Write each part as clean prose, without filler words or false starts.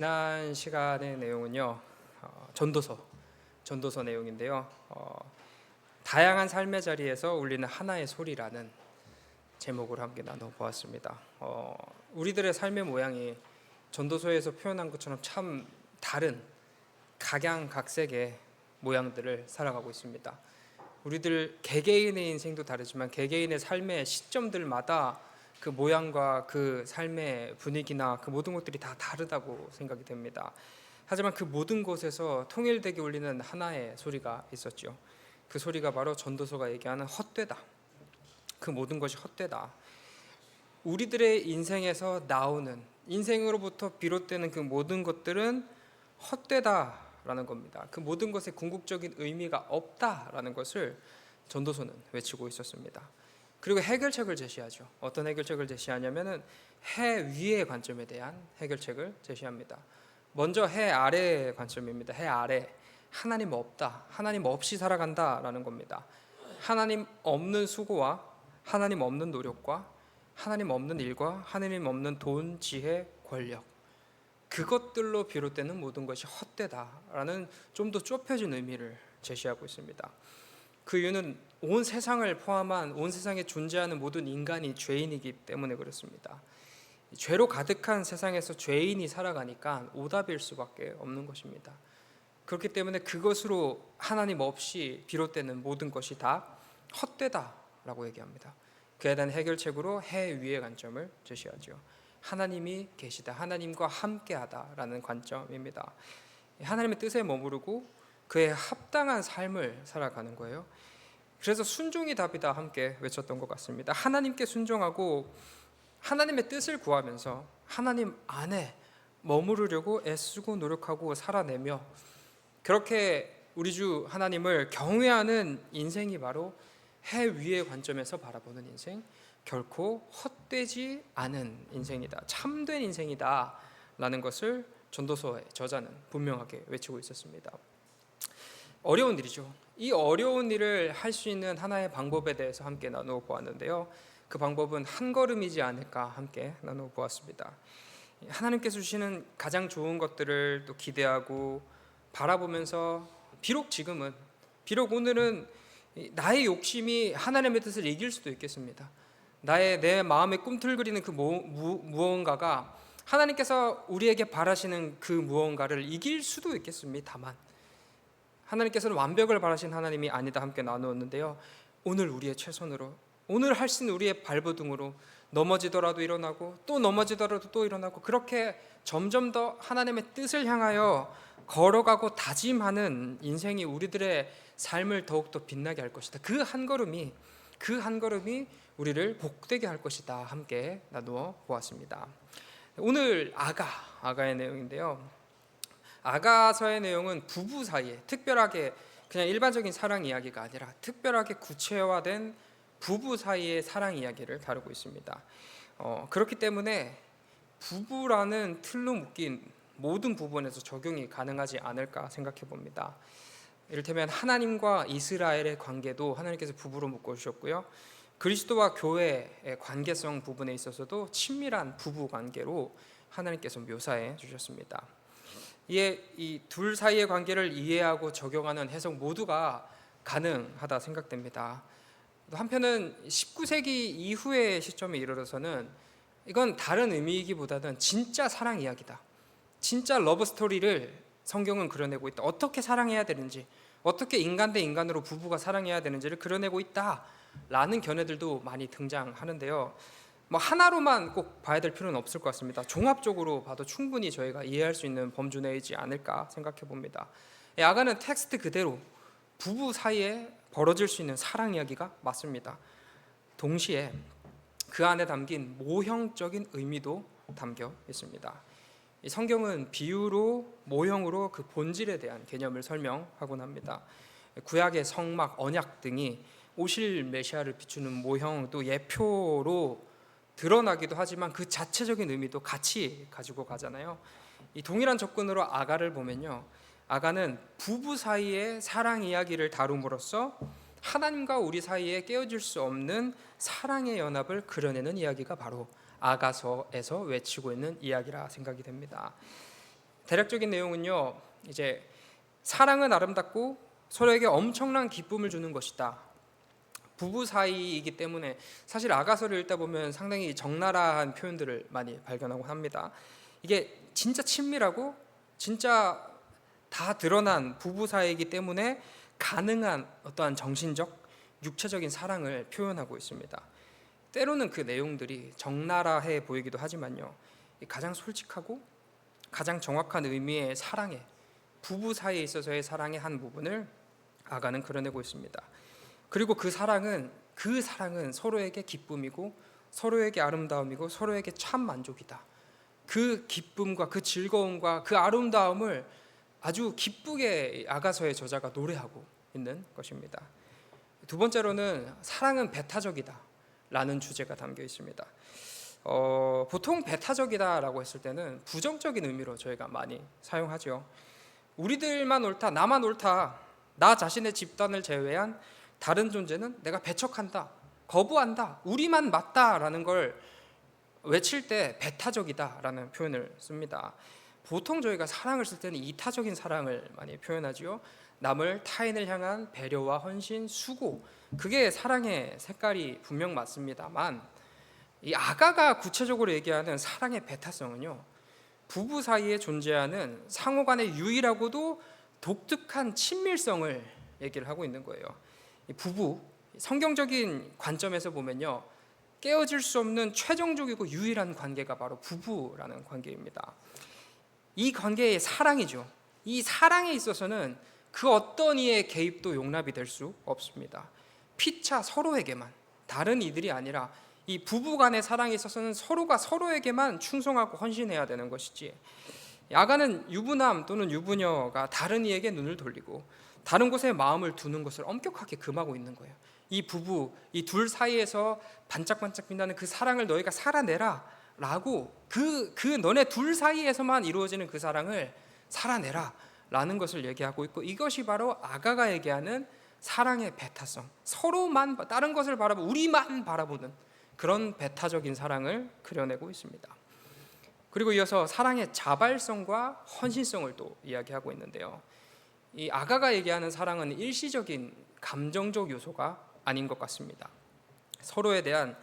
지난 시간의 내용은요, 전도서 내용인데요. 다양한 삶의 자리에서 울리는 하나의 소리라는 제목으로 함께 나눠보았습니다. 우리들의 삶의 모양이 전도서에서 표현한 것처럼 참 다른 각양각색의 모양들을 살아가고 있습니다. 우리들 개개인의 인생도 다르지만 개개인의 삶의 시점들마다 그 모양과 그 삶의 분위기나 그 모든 것들이 다 다르다고 생각이 됩니다. 하지만 그 모든 곳에서 통일되게 울리는 하나의 소리가 있었죠. 그 소리가 바로 전도서가 얘기하는 헛되다. 그 모든 것이 헛되다. 우리들의 인생에서 나오는, 인생으로부터 비롯되는 그 모든 것들은 헛되다라는 겁니다. 그 모든 것에 궁극적인 의미가 없다라는 것을 전도서는 외치고 있었습니다. 그리고 해결책을 제시하죠. 어떤 해결책을 제시하냐면은 해 위의 관점에 대한 해결책을 제시합니다. 먼저 해 아래의 관점입니다. 해 아래, 하나님 없다, 하나님 없이 살아간다라는 겁니다. 하나님 없는 수고와 하나님 없는 노력과 하나님 없는 일과 하나님 없는 돈, 지혜, 권력, 그것들로 비롯되는 모든 것이 헛되다라는 좀 더 좁혀진 의미를 제시하고 있습니다. 그 이유는 온 세상을 포함한 온 세상에 존재하는 모든 인간이 죄인이기 때문에 그렇습니다. 죄로 가득한 세상에서 죄인이 살아가니까 오답일 수밖에 없는 것입니다. 그렇기 때문에 그것으로 하나님 없이 비롯되는 모든 것이 다 헛되다라고 얘기합니다. 그에 대한 해결책으로 해 위의 관점을 제시하죠. 하나님이 계시다, 하나님과 함께하다라는 관점입니다. 하나님의 뜻에 머무르고 그에 합당한 삶을 살아가는 거예요. 그래서 순종이 답이다 함께 외쳤던 것 같습니다. 하나님께 순종하고 하나님의 뜻을 구하면서 하나님 안에 머무르려고 애쓰고 노력하고 살아내며 그렇게 우리 주 하나님을 경외하는 인생이 바로 해 위의 관점에서 바라보는 인생, 결코 헛되지 않은 인생이다, 참된 인생이다 라는 것을 전도서의 저자는 분명하게 외치고 있었습니다. 어려운 일이죠. 이 어려운 일을 할 수 있는 하나의 방법에 대해서 함께 나누어 보았는데요. 그 방법은 한 걸음이지 않을까 함께 나누어 보았습니다. 하나님께서 주시는 가장 좋은 것들을 또 기대하고 바라보면서 비록 오늘은 나의 욕심이 하나님의 뜻을 이길 수도 있겠습니다. 내 마음에 꿈틀거리는 그 무언가가 하나님께서 우리에게 바라시는 그 무언가를 이길 수도 있겠습니다만 하나님께서는 완벽을 바라신 하나님이 아니다 함께 나누었는데요. 오늘 우리의 최선으로, 오늘 할 수 있는 우리의 발버둥으로 넘어지더라도 일어나고 또 넘어지더라도 또 일어나고 그렇게 점점 더 하나님의 뜻을 향하여 걸어가고 다짐하는 인생이 우리들의 삶을 더욱더 빛나게 할 것이다. 그 한 걸음이 우리를 복되게 할 것이다 함께 나누어 보았습니다. 오늘 아가의 내용인데요. 아가서의 내용은 부부 사이에 특별하게 그냥 일반적인 사랑 이야기가 아니라 특별하게 구체화된 부부 사이의 사랑 이야기를 다루고 있습니다. 그렇기 때문에 부부라는 틀로 묶인 모든 부분에서 적용이 가능하지 않을까 생각해 봅니다. 이를테면 하나님과 이스라엘의 관계도 하나님께서 부부로 묶어주셨고요. 그리스도와 교회의 관계성 부분에 있어서도 친밀한 부부 관계로 하나님께서 묘사해 주셨습니다. 이에 이 둘 사이의 관계를 이해하고 적용하는 해석 모두가 가능하다 생각됩니다. 한편은 19세기 이후의 시점에 이르러서는 이건 다른 의미이기보다는 진짜 사랑 이야기다, 진짜 러브 스토리를 성경은 그려내고 있다, 어떻게 사랑해야 되는지, 어떻게 인간 대 인간으로 부부가 사랑해야 되는지를 그려내고 있다라는 견해들도 많이 등장하는데요. 하나로만 꼭 봐야 될 필요는 없을 것 같습니다. 종합적으로 봐도 충분히 저희가 이해할 수 있는 범주 내이지 않을까 생각해 봅니다. 아가는 텍스트 그대로 부부 사이에 벌어질 수 있는 사랑 이야기가 맞습니다. 동시에 그 안에 담긴 모형적인 의미도 담겨 있습니다. 이 성경은 비유로, 모형으로 그 본질에 대한 개념을 설명하곤 합니다. 구약의 성막, 언약 등이 오실 메시아를 비추는 모형 또 예표로 드러나기도 하지만 그 자체적인 의미도 같이 가지고 가잖아요. 이 동일한 접근으로 아가를 보면요, 아가는 부부 사이의 사랑 이야기를 다룸으로써 하나님과 우리 사이에 깨어질 수 없는 사랑의 연합을 그려내는 이야기가 바로 아가서에서 외치고 있는 이야기라 생각이 됩니다. 대략적인 내용은요, 이제 사랑은 아름답고 서로에게 엄청난 기쁨을 주는 것이다. 부부 사이이기 때문에 사실 아가서를 읽다 보면 상당히 적나라한 표현들을 많이 발견하고 합니다. 이게 진짜 친밀하고 진짜 다 드러난 부부 사이이기 때문에 가능한 어떠한 정신적, 육체적인 사랑을 표현하고 있습니다. 때로는 그 내용들이 적나라해 보이기도 하지만요, 가장 솔직하고 가장 정확한 의미의 사랑의, 부부 사이에 있어서의 사랑의 한 부분을 아가는 그려내고 있습니다. 그리고 그 사랑은 서로에게 기쁨이고 서로에게 아름다움이고 서로에게 참 만족이다. 그 기쁨과 그 즐거움과 그 아름다움을 아주 기쁘게 아가서의 저자가 노래하고 있는 것입니다. 두 번째로는 사랑은 배타적이다 라는 주제가 담겨 있습니다. 보통 배타적이다라고 했을 때는 부정적인 의미로 저희가 많이 사용하죠. 우리들만 옳다, 나만 옳다, 나 자신의 집단을 제외한 다른 존재는 내가 배척한다, 거부한다, 우리만 맞다라는 걸 외칠 때 배타적이다라는 표현을 씁니다. 보통 저희가 사랑을 쓸 때는 이타적인 사랑을 많이 표현하지요. 남을, 타인을 향한 배려와 헌신, 수고, 그게 사랑의 색깔이 분명 맞습니다만, 이 아가가 구체적으로 얘기하는 사랑의 배타성은요, 부부 사이에 존재하는 상호 간의 유일하고도 독특한 친밀성을 얘기를 하고 있는 거예요. 이 부부, 성경적인 관점에서 보면요, 깨어질 수 없는 최종적이고 유일한 관계가 바로 부부라는 관계입니다. 이 관계의 사랑이죠. 이 사랑에 있어서는 그 어떤 이의 개입도 용납이 될 수 없습니다. 피차 서로에게만, 다른 이들이 아니라 이 부부 간의 사랑에 있어서는 서로가 서로에게만 충성하고 헌신해야 되는 것이지, 아가는 유부남 또는 유부녀가 다른 이에게 눈을 돌리고 다른 곳에 마음을 두는 것을 엄격하게 금하고 있는 거예요. 이 부부, 이 둘 사이에서 반짝반짝 빛나는 그 사랑을 너희가 살아내라 라고, 그 너네 둘 사이에서만 이루어지는 그 사랑을 살아내라 라는 것을 얘기하고 있고, 이것이 바로 아가가 얘기하는 사랑의 배타성, 서로만, 다른 것을 바라보고 우리만 바라보는 그런 배타적인 사랑을 그려내고 있습니다. 그리고 이어서 사랑의 자발성과 헌신성을 또 이야기하고 있는데요, 이 아가가 얘기하는 사랑은 일시적인 감정적 요소가 아닌 것 같습니다. 서로에 대한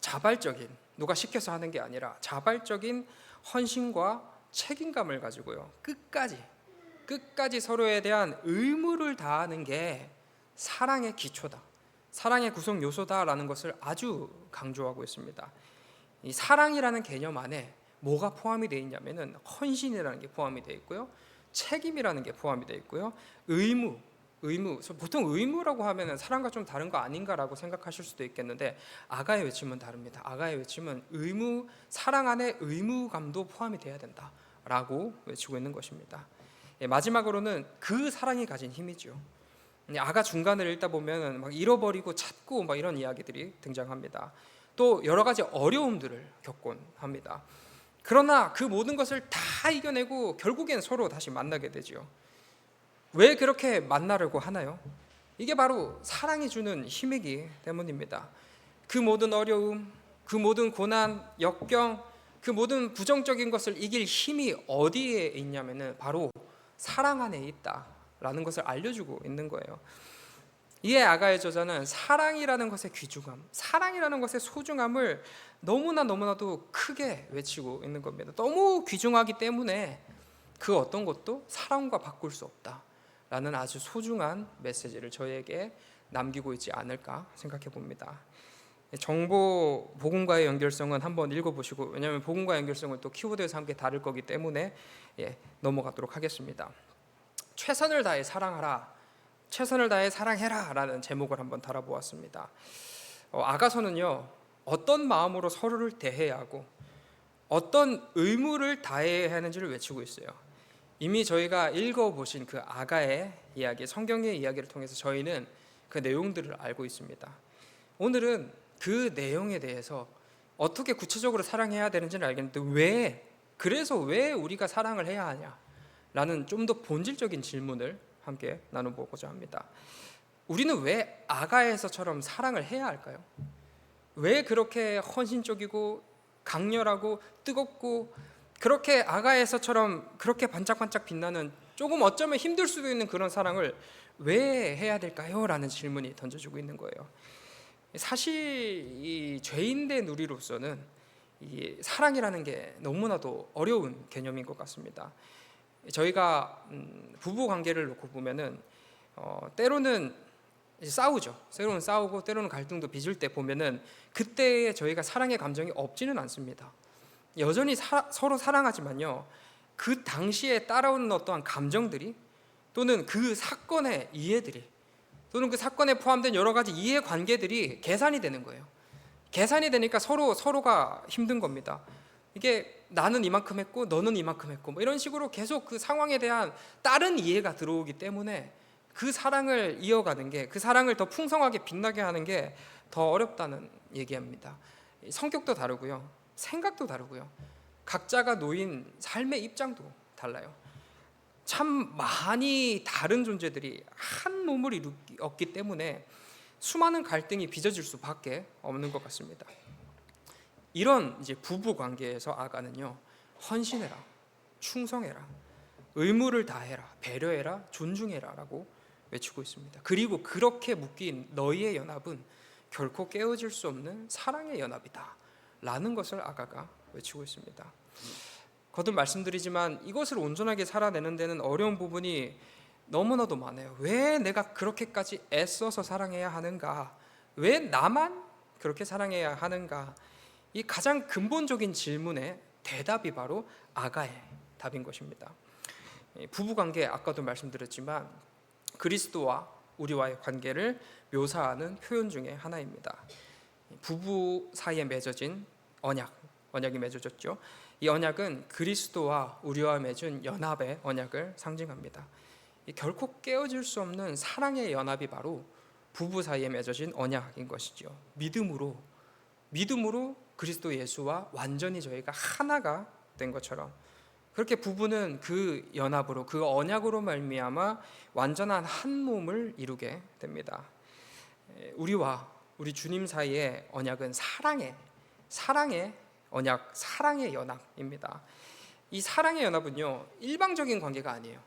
자발적인, 누가 시켜서 하는 게 아니라 자발적인 헌신과 책임감을 가지고요, 끝까지 서로에 대한 의무를 다하는 게 사랑의 기초다, 사랑의 구성 요소다라는 것을 아주 강조하고 있습니다. 이 사랑이라는 개념 안에 뭐가 포함이 되어 있냐면은 헌신이라는 게 포함이 되어 있고요, 책임이라는 게 포함이 되어 있고요, 의무. 보통 의무라고 하면은 사랑과 좀 다른 거 아닌가라고 생각하실 수도 있겠는데, 아가의 외침은 다릅니다. 아가의 외침은 의무, 사랑 안에 의무감도 포함이 돼야 된다라고 외치고 있는 것입니다. 마지막으로는 그 사랑이 가진 힘이죠. 아가 중간을 읽다 보면 막 잃어버리고 찾고 막 이런 이야기들이 등장합니다. 또 여러 가지 어려움들을 겪곤 합니다. 그러나 그 모든 것을 다 이겨내고 결국엔 서로 다시 만나게 되죠. 왜 그렇게 만나려고 하나요? 이게 바로 사랑이 주는 힘이기 때문입니다. 그 모든 어려움, 그 모든 고난, 역경, 그 모든 부정적인 것을 이길 힘이 어디에 있냐면은 바로 사랑 안에 있다라는 것을 알려주고 있는 거예요. 이에 아가의 저자는 사랑이라는 것의 귀중함, 사랑이라는 것의 소중함을 너무나도 크게 외치고 있는 겁니다. 너무 귀중하기 때문에 그 어떤 것도 사랑과 바꿀 수 없다라는 아주 소중한 메시지를 저희에게 남기고 있지 않을까 생각해 봅니다. 정보 복음과의 연결성은 한번 읽어보시고, 왜냐하면 복음과 연결성을 또 키워드에서 함께 다룰 거기 때문에 넘어가도록 하겠습니다. 최선을 다해 사랑하라, 최선을 다해 사랑해라 라는 제목을 한번 달아보았습니다. 아가서는요, 어떤 마음으로 서로를 대해야 하고 어떤 의무를 다해야 하는지를 외치고 있어요. 이미 저희가 읽어보신 그 아가의 이야기, 성경의 이야기를 통해서 저희는 그 내용들을 알고 있습니다. 오늘은 그 내용에 대해서 어떻게 구체적으로 사랑해야 되는지는 알겠는데 그래서 왜 우리가 사랑을 해야 하냐 라는 좀 더 본질적인 질문을 함께 나눠보고자 합니다. 우리는 왜 아가에서처럼 사랑을 해야 할까요? 왜 그렇게 헌신적이고 강렬하고 뜨겁고 그렇게 아가에서처럼 그렇게 반짝반짝 빛나는 조금 어쩌면 힘들 수도 있는 그런 사랑을 왜 해야 될까요? 라는 질문이 던져주고 있는 거예요. 사실 이 죄인된 우리로서는 이 사랑이라는 게 너무나도 어려운 개념인 것 같습니다. 저희가 부부 관계를 놓고 보면은 때로는 싸우죠. 때로는 싸우고 때로는 갈등도 빚을 때 보면은 그때에 저희가 사랑의 감정이 없지는 않습니다. 여전히 서로 사랑하지만요, 그 당시에 따라오는 어떠한 감정들이 또는 그 사건의 이해들이 또는 그 사건에 포함된 여러 가지 이해관계들이 계산이 되는 거예요. 계산이 되니까 서로가 힘든 겁니다. 이게 나는 이만큼 했고 너는 이만큼 했고 뭐 이런 식으로 계속 그 상황에 대한 다른 이해가 들어오기 때문에 그 사랑을 이어가는 게, 그 사랑을 더 풍성하게 빛나게 하는 게 더 어렵다는 얘기합니다. 성격도 다르고요, 생각도 다르고요, 각자가 놓인 삶의 입장도 달라요. 참 많이 다른 존재들이 한 몸을 이루었기 때문에 수많은 갈등이 빚어질 수밖에 없는 것 같습니다. 이런 이제 부부 관계에서 아가는요, 헌신해라, 충성해라, 의무를 다해라, 배려해라, 존중해라라고 외치고 있습니다. 그리고 그렇게 묶인 너희의 연합은 결코 깨어질 수 없는 사랑의 연합이다 라는 것을 아가가 외치고 있습니다. 거듭 말씀드리지만 이것을 온전하게 살아내는 데는 어려운 부분이 너무나도 많아요. 왜 내가 그렇게까지 애써서 사랑해야 하는가? 왜 나만 그렇게 사랑해야 하는가? 이 가장 근본적인 질문의 대답이 바로 아가의 답인 것입니다. 부부관계, 아까도 말씀드렸지만 그리스도와 우리와의 관계를 묘사하는 표현 중에 하나입니다. 부부 사이에 맺어진 언약이 맺어졌죠. 이 언약은 그리스도와 우리와 맺은 연합의 언약을 상징합니다. 결코 깨어질 수 없는 사랑의 연합이 바로 부부 사이에 맺어진 언약인 것이죠. 믿음으로 그리스도 예수와 완전히 저희가 하나가 된 것처럼, 그렇게 부부는 그 연합으로, 그 언약으로 말미암아 완전한 한 몸을 이루게 됩니다. 우리와 우리 주님 사이의 언약은 사랑의 언약, 사랑의 연합입니다. 이 사랑의 연합은요, 일방적인 관계가 아니에요.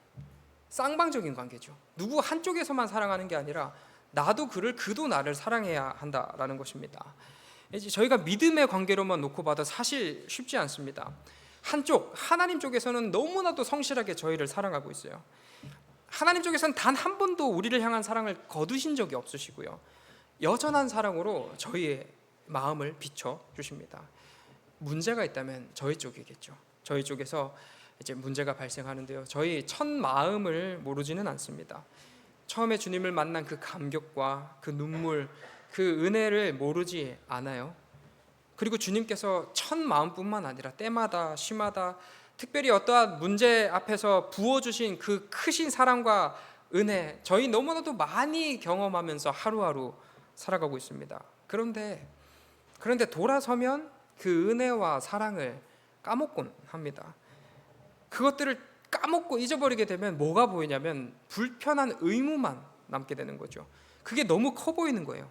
쌍방적인 관계죠. 누구 한쪽에서만 사랑하는 게 아니라 나도 그를, 그도 나를 사랑해야 한다라는 것입니다. 이제 저희가 믿음의 관계로만 놓고 봐도 사실 쉽지 않습니다. 하나님 쪽에서는 너무나도 성실하게 저희를 사랑하고 있어요. 하나님 쪽에서는 단 한 번도 우리를 향한 사랑을 거두신 적이 없으시고요, 여전한 사랑으로 저희의 마음을 비춰 주십니다. 문제가 있다면 저희 쪽이겠죠. 저희 쪽에서 이제 문제가 발생하는데요, 저희 첫 마음을 모르지는 않습니다. 처음에 주님을 만난 그 감격과 그 눈물, 그 은혜를 모르지 않아요. 그리고 주님께서 첫 마음뿐만 아니라 때마다 시마다 특별히 어떠한 문제 앞에서 부어주신 그 크신 사랑과 은혜, 저희 너무나도 많이 경험하면서 하루하루 살아가고 있습니다. 그런데 돌아서면 그 은혜와 사랑을 까먹곤 합니다. 그것들을 까먹고 잊어버리게 되면 뭐가 보이냐면 불편한 의무만 남게 되는 거죠. 그게 너무 커 보이는 거예요.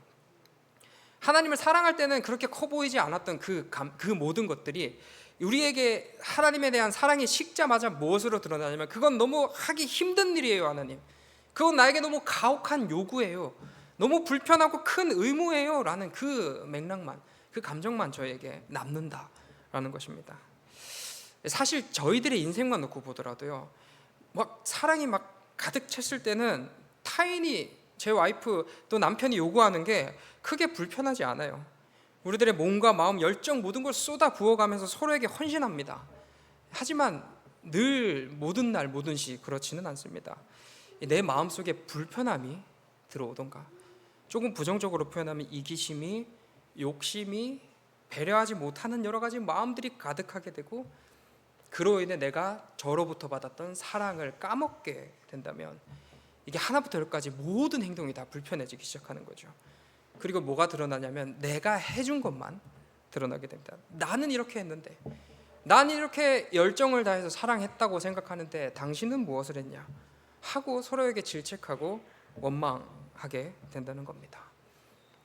하나님을 사랑할 때는 그렇게 커 보이지 않았던 그 모든 것들이 우리에게 하나님에 대한 사랑이 식자마자 무엇으로 드러나냐면 그건 너무 하기 힘든 일이에요. 하나님, 그건 나에게 너무 가혹한 요구예요, 너무 불편하고 큰 의무예요 라는 그 맥락만, 그 감정만 저에게 남는다라는 것입니다. 사실 저희들의 인생만 놓고 보더라도요, 막 사랑이 막 가득 찼을 때는 타인이, 제 와이프 또 남편이 요구하는 게 크게 불편하지 않아요. 우리들의 몸과 마음, 열정 모든 걸 쏟아 부어가면서 서로에게 헌신합니다. 하지만 늘 모든 날 모든 시 그렇지는 않습니다. 내 마음속에 불편함이 들어오던가, 조금 부정적으로 표현하면 이기심이, 욕심이, 배려하지 못하는 여러 가지 마음들이 가득하게 되고, 그로 인해 내가 저로부터 받았던 사랑을 까먹게 된다면 이게 하나부터 열까지 모든 행동이 다 불편해지기 시작하는 거죠. 그리고 뭐가 드러나냐면 내가 해준 것만 드러나게 됩니다. 나는 이렇게 했는데, 나는 이렇게 열정을 다해서 사랑했다고 생각하는데 당신은 무엇을 했냐 하고 서로에게 질책하고 원망하게 된다는 겁니다.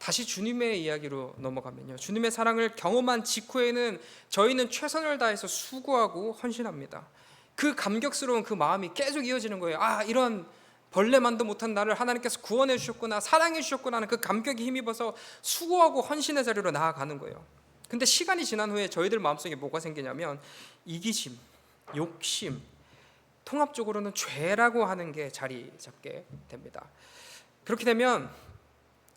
다시 주님의 이야기로 넘어가면요, 주님의 사랑을 경험한 직후에는 저희는 최선을 다해서 수고하고 헌신합니다. 그 감격스러운 그 마음이 계속 이어지는 거예요. 이런 벌레만도 못한 나를 하나님께서 구원해 주셨구나, 사랑해 주셨구나 하는 그 감격에 힘입어서 수고하고 헌신의 자리로 나아가는 거예요. 근데 시간이 지난 후에 저희들 마음속에 뭐가 생기냐면 이기심, 욕심, 통합적으로는 죄라고 하는 게 자리 잡게 됩니다. 그렇게 되면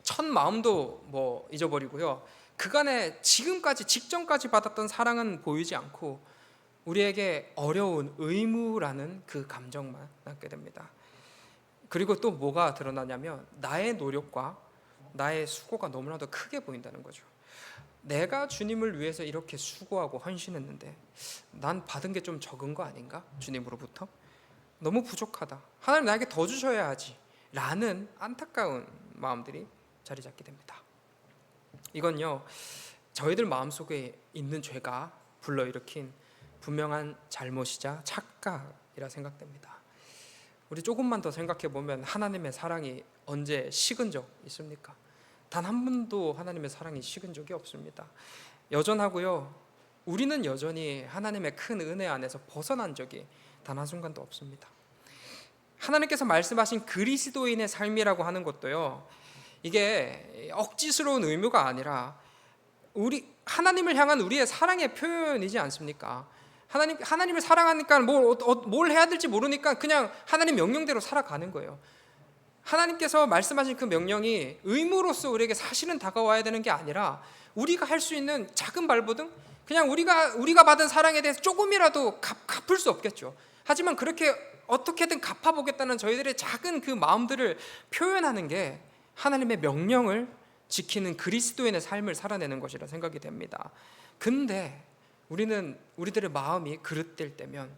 첫 마음도 잊어버리고요, 그간의 지금까지 직전까지 받았던 사랑은 보이지 않고 우리에게 어려운 의무라는 그 감정만 남게 됩니다. 그리고 또 뭐가 드러나냐면 나의 노력과 나의 수고가 너무나도 크게 보인다는 거죠. 내가 주님을 위해서 이렇게 수고하고 헌신했는데 난 받은 게 좀 적은 거 아닌가? 주님으로부터 너무 부족하다, 하나님 나에게 더 주셔야 하지 라는 안타까운 마음들이 자리 잡게 됩니다. 이건요, 저희들 마음속에 있는 죄가 불러일으킨 분명한 잘못이자 착각이라 생각됩니다. 우리 조금만 더 생각해 보면 하나님의 사랑이 언제 식은 적 있습니까? 단 한 번도 하나님의 사랑이 식은 적이 없습니다. 여전하고요, 우리는 여전히 하나님의 큰 은혜 안에서 벗어난 적이 단 한순간도 없습니다. 하나님께서 말씀하신 그리스도인의 삶이라고 하는 것도요, 이게 억지스러운 의무가 아니라 하나님을 향한 우리의 사랑의 표현이지 않습니까? 하나님을 사랑하니까 뭘 해야 될지 모르니까 그냥 하나님 명령대로 살아가는 거예요. 하나님께서 말씀하신 그 명령이 의무로서 우리에게 사실은 다가와야 되는 게 아니라 우리가 할 수 있는 작은 발버둥, 그냥 우리가 받은 사랑에 대해서 조금이라도 갚을 수 없겠죠. 하지만 그렇게 어떻게든 갚아보겠다는 저희들의 작은 그 마음들을 표현하는 게 하나님의 명령을 지키는 그리스도인의 삶을 살아내는 것이라 생각이 됩니다. 근데 우리들의 마음이 그릇될 때면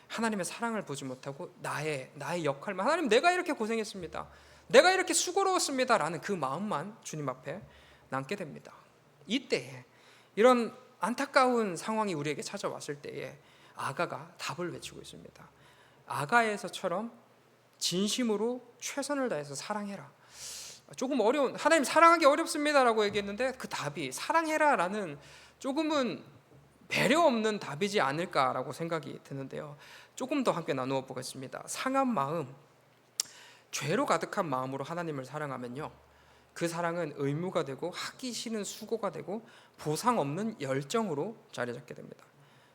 하나님의 사랑을 보지 못하고 나의 역할만, 하나님 내가 이렇게 고생했습니다, 내가 이렇게 수고로웠습니다 라는 그 마음만 주님 앞에 남게 됩니다. 이때에 이런 안타까운 상황이 우리에게 찾아왔을 때에 아가가 답을 외치고 있습니다. 아가에서처럼 진심으로 최선을 다해서 사랑해라. 조금 어려운, 하나님 사랑하기 어렵습니다라고 얘기했는데 그 답이 사랑해라라는 조금은 배려 없는 답이지 않을까라고 생각이 드는데요, 조금 더 함께 나누어 보겠습니다. 상한 마음, 죄로 가득한 마음으로 하나님을 사랑하면요, 그 사랑은 의무가 되고 하기 싫은 수고가 되고 보상 없는 열정으로 자리 잡게 됩니다.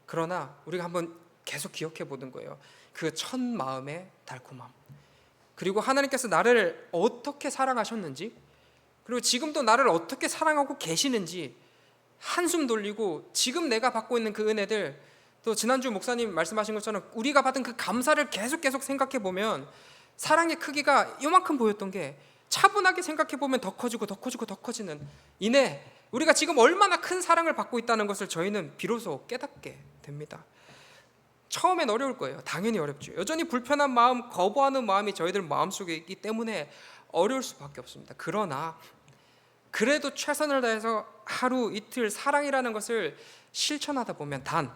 그러나 우리가 한번 계속 기억해 보는 거예요. 그 첫 마음의 달콤함, 그리고 하나님께서 나를 어떻게 사랑하셨는지, 그리고 지금도 나를 어떻게 사랑하고 계시는지 한숨 돌리고 지금 내가 받고 있는 그 은혜들, 또 지난주 목사님 말씀하신 것처럼 우리가 받은 그 감사를 계속 생각해 보면 사랑의 크기가 요만큼 보였던 게 차분하게 생각해 보면 더 커지고 커지는 이내 우리가 지금 얼마나 큰 사랑을 받고 있다는 것을 저희는 비로소 깨닫게 됩니다. 처음엔 어려울 거예요. 당연히 어렵죠. 여전히 불편한 마음, 거부하는 마음이 저희들 마음속에 있기 때문에 어려울 수밖에 없습니다. 그러나 그래도 최선을 다해서 하루 이틀 사랑이라는 것을 실천하다 보면 단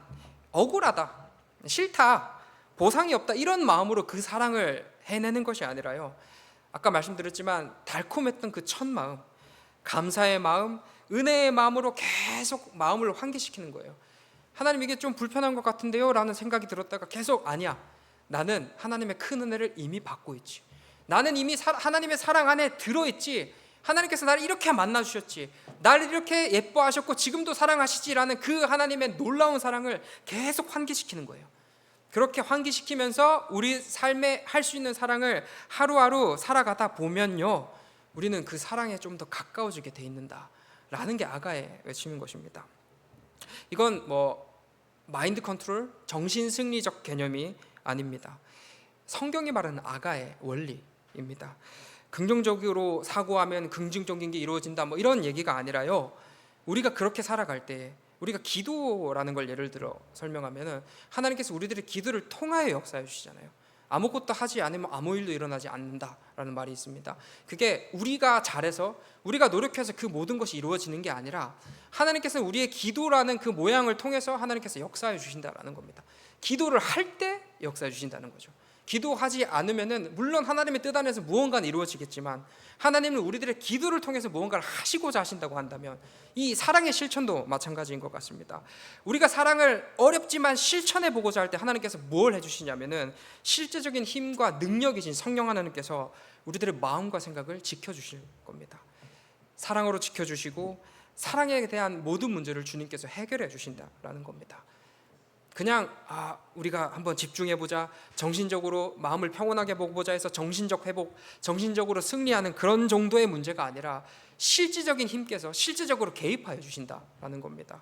억울하다, 싫다, 보상이 없다 이런 마음으로 그 사랑을 해내는 것이 아니라요, 아까 말씀드렸지만 달콤했던 그 첫 마음, 감사의 마음, 은혜의 마음으로 계속 마음을 환기시키는 거예요. 하나님 이게 좀 불편한 것 같은데요 라는 생각이 들었다가 계속 아니야, 나는 하나님의 큰 은혜를 이미 받고 있지, 나는 이미 하나님의 사랑 안에 들어있지, 하나님께서 나를 이렇게 만나주셨지, 나를 이렇게 예뻐하셨고 지금도 사랑하시지라는 그 하나님의 놀라운 사랑을 계속 환기시키는 거예요. 그렇게 환기시키면서 우리 삶에 할 수 있는 사랑을 하루하루 살아가다 보면요, 우리는 그 사랑에 좀 더 가까워지게 돼 있는다라는 게 아가의 외침인 것입니다. 이건 마인드 컨트롤, 정신 승리적 개념이 아닙니다. 성경이 말하는 아가의 원리입니다. 긍정적으로 사고하면 긍정적인 게 이루어진다 이런 얘기가 아니라요, 우리가 그렇게 살아갈 때 우리가 기도라는 걸 예를 들어 설명하면은 하나님께서 우리들의 기도를 통하여 역사해 주시잖아요. 아무것도 하지 않으면 아무 일도 일어나지 않는다라는 말이 있습니다. 그게 우리가 잘해서 우리가 노력해서 그 모든 것이 이루어지는 게 아니라 하나님께서 우리의 기도라는 그 모양을 통해서 하나님께서 역사해 주신다라는 겁니다. 기도를 할 때 역사해 주신다는 거죠. 기도하지 않으면은 물론 하나님의 뜻 안에서 무언가는 이루어지겠지만 하나님은 우리들의 기도를 통해서 무언가를 하시고자 하신다고 한다면 이 사랑의 실천도 마찬가지인 것 같습니다. 우리가 사랑을 어렵지만 실천해 보고자 할 때 하나님께서 뭘 해주시냐면은 실제적인 힘과 능력이신 성령 하나님께서 우리들의 마음과 생각을 지켜주실 겁니다. 사랑으로 지켜주시고 사랑에 대한 모든 문제를 주님께서 해결해 주신다라는 겁니다. 그냥 우리가 한번 집중해보자, 정신적으로 마음을 평온하게 보고자 해서 정신적 회복, 정신적으로 승리하는 그런 정도의 문제가 아니라 실질적인 힘께서 실질적으로 개입하여 주신다라는 겁니다.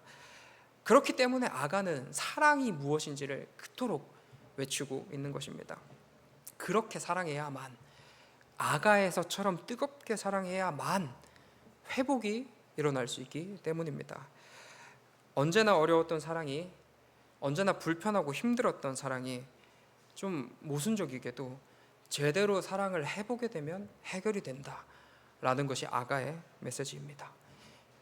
그렇기 때문에 아가는 사랑이 무엇인지를 그토록 외치고 있는 것입니다. 그렇게 사랑해야만, 아가에서처럼 뜨겁게 사랑해야만 회복이 일어날 수 있기 때문입니다. 언제나 어려웠던 사랑이, 언제나 불편하고 힘들었던 사랑이 좀 모순적이게도 제대로 사랑을 해보게 되면 해결이 된다라는 것이 아가의 메시지입니다.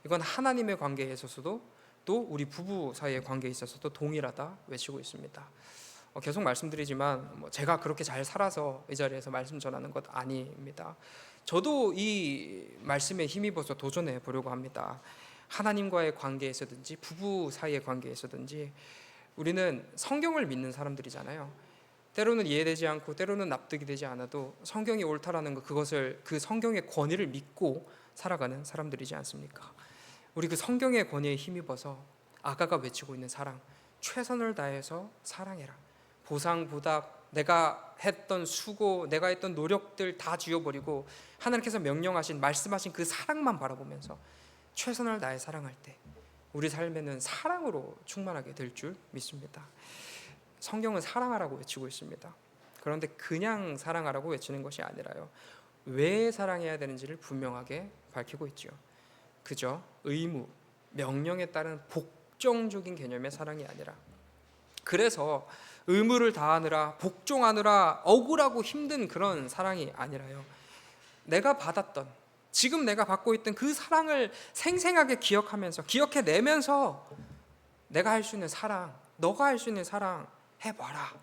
이건 하나님의 관계에 있어서도 또 우리 부부 사이의 관계에 있어서도 동일하다 외치고 있습니다. 계속 말씀드리지만 제가 그렇게 잘 살아서 이 자리에서 말씀 전하는 것 아닙니다. 저도 이 말씀에 힘입어서 도전해 보려고 합니다. 하나님과의 관계에서든지 부부 사이의 관계에서든지 우리는 성경을 믿는 사람들이잖아요. 때로는 이해되지 않고 때로는 납득이 되지 않아도 성경이 옳다라는 것, 그것을 그 성경의 권위를 믿고 살아가는 사람들이지 않습니까? 우리 그 성경의 권위에 힘입어서 아가가 외치고 있는 사랑, 최선을 다해서 사랑해라. 보상 보답, 내가 했던 수고, 내가 했던 노력들 다 지워버리고 하나님께서 명령하신, 말씀하신 그 사랑만 바라보면서 최선을 다해 사랑할 때 우리 삶에는 사랑으로 충만하게 될 줄 믿습니다. 성경은 사랑하라고 외치고 있습니다. 그런데 그냥 사랑하라고 외치는 것이 아니라요, 왜 사랑해야 되는지를 분명하게 밝히고 있죠. 그저 의무, 명령에 따른 복종적인 개념의 사랑이 아니라, 그래서 의무를 다하느라 복종하느라 억울하고 힘든 그런 사랑이 아니라요, 내가 받았던, 지금 내가 받고 있던 그 사랑을 생생하게 기억하면서, 기억해내면서 내가 할 수 있는 사랑, 너가 할 수 있는 사랑 해봐라,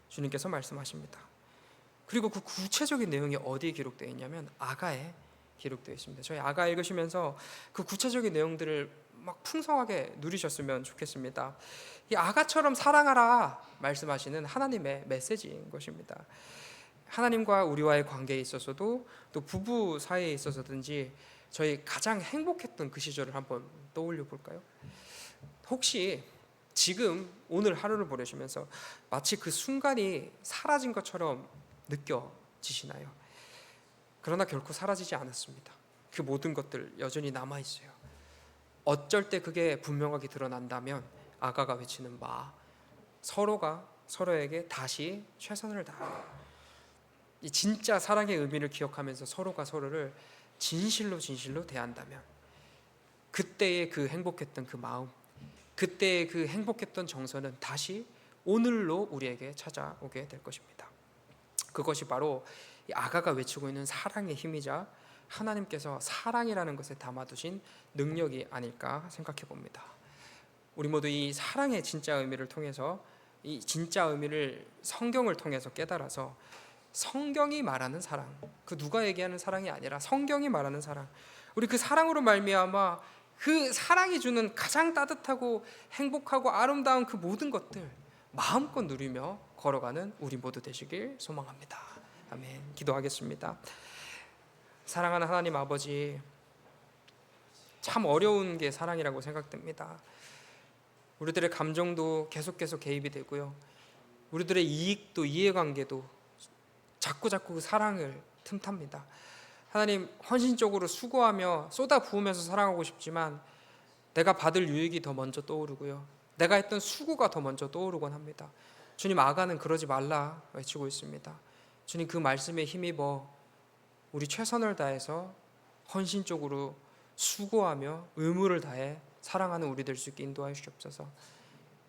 주님께서 말씀하십니다. 그리고 그 구체적인 내용이 어디에 기록되어 있냐면 아가에 기록되어 있습니다. 저희 아가 읽으시면서 그 구체적인 내용들을 막 풍성하게 누리셨으면 좋겠습니다. 이 아가처럼 사랑하라 말씀하시는 하나님의 메시지인 것입니다. 하나님과 우리와의 관계에 있어서도 또 부부 사이에 있어서든지 저희 가장 행복했던 그 시절을 한번 떠올려 볼까요? 혹시 지금 오늘 하루를 보내시면서 마치 그 순간이 사라진 것처럼 느껴지시나요? 그러나 결코 사라지지 않았습니다. 그 모든 것들 여전히 남아 있어요. 어쩔 때 그게 분명하게 드러난다면 아가가 외치는 바, 서로가 서로에게 다시 최선을 다하라. 이 진짜 사랑의 의미를 기억하면서 서로가 서로를 진실로 대한다면 그때의 그 행복했던 그 마음, 그때의 그 행복했던 정서는 다시 오늘로 우리에게 찾아오게 될 것입니다. 그것이 바로 이 아가가 외치고 있는 사랑의 힘이자 하나님께서 사랑이라는 것에 담아두신 능력이 아닐까 생각해 봅니다. 우리 모두 이 사랑의 진짜 의미를 통해서, 이 진짜 의미를 성경을 통해서 깨달아서 성경이 말하는 사랑, 그 누가 얘기하는 사랑이 아니라 성경이 말하는 사랑, 우리 그 사랑으로 말미암아 그 사랑이 주는 가장 따뜻하고 행복하고 아름다운 그 모든 것들 마음껏 누리며 걸어가는 우리 모두 되시길 소망합니다. 아멘. 기도하겠습니다. 사랑하는 하나님 아버지, 참 어려운 게 사랑이라고 생각됩니다. 우리들의 감정도 계속 개입이 되고요, 우리들의 이익도 이해관계도 자꾸 그 사랑을 틈탑니다. 하나님, 헌신적으로 수고하며 쏟아 부으면서 사랑하고 싶지만 내가 받을 유익이 더 먼저 떠오르고요, 내가 했던 수고가 더 먼저 떠오르곤 합니다. 주님, 아가는 그러지 말라 외치고 있습니다. 주님, 그 말씀에 힘입어 우리 최선을 다해서 헌신적으로 수고하며 의무를 다해 사랑하는 우리 될 수 있게 인도하여 주옵소서.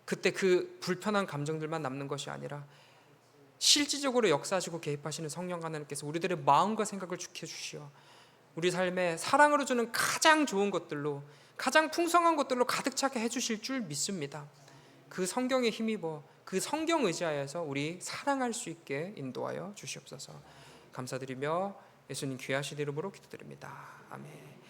그때 그 불편한 감정들만 남는 것이 아니라 실질적으로 역사하시고 개입하시는 성령 하나님께서 우리들의 마음과 생각을 죽여 주시어 우리 삶에 사랑으로 주는 가장 좋은 것들로, 가장 풍성한 것들로 가득 차게 해주실 줄 믿습니다. 그 성경에 힘입어 그 성경 의지하여서 우리 사랑할 수 있게 인도하여 주시옵소서. 감사드리며 예수님 귀하신 이름으로 기도드립니다. 아멘.